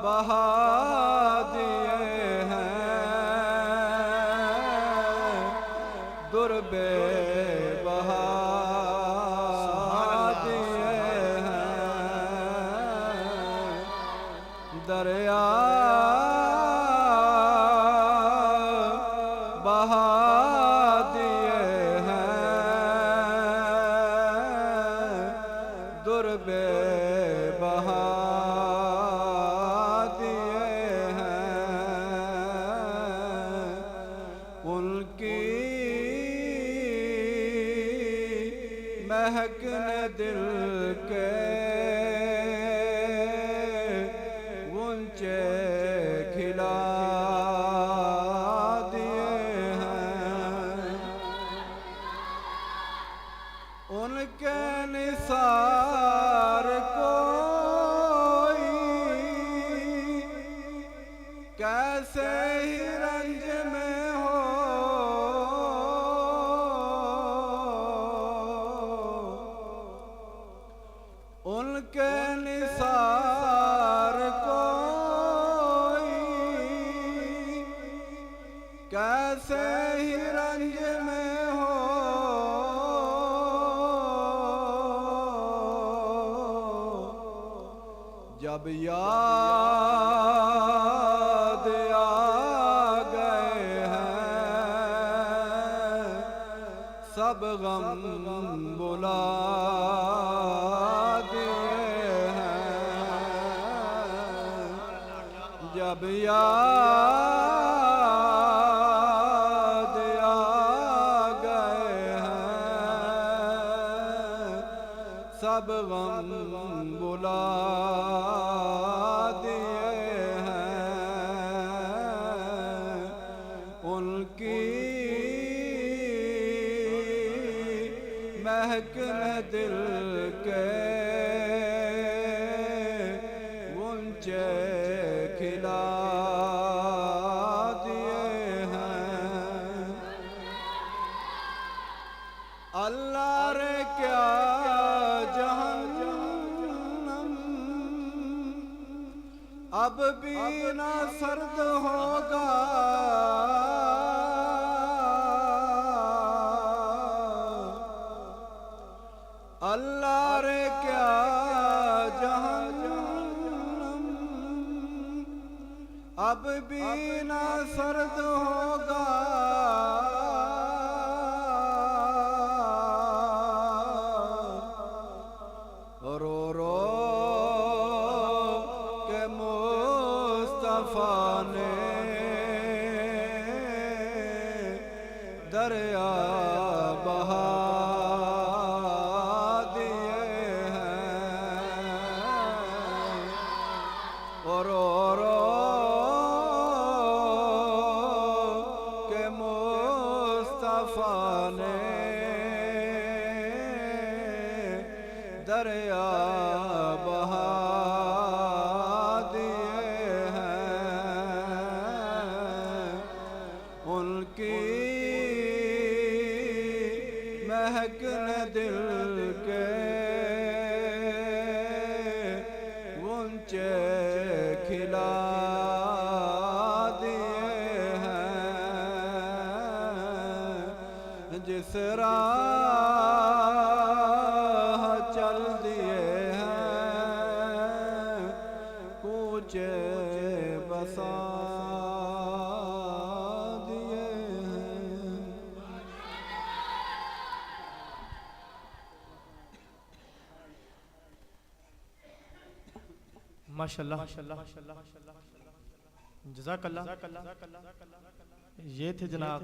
बहा दिए हैं, दुर्बे बहा दिए हैं, दरिया बहा दिए हैं, दुर्बे बहा दिए हैं। उनकी महक ने दिल के ऊंचे खिला दिए हैं। उनके निसार कोई कैसे ही रंज में हो, उनके निसार कोई कैसे ही रंज में हो। जब याद आ गए हैं, सब गम बुला दिए हैं। जब याद आ गए हैं, सब गम बुला दिए हैं। उनकी महक ने दिल के ऊंचे खिला दिए हैं। अल्लाह रे क्या जहन्नम अब भी ना सर्द होगा, अल्लाह रे क्या जहन्नम अब भी ना सर्द होगा। रो रो के मुस्तफा ने दरिया बहा दिए हैं। रो रो के मुस्तफा ने दरिया बहा दिए हैं। उनकी महक ने दिल के ऊंचे खिला दिए हैं। जिस राह चल दिए हैं, ऊंचे बसा दिए हैं। माशाल्लाह, जज़ाकल्लाह। ये थे जनाब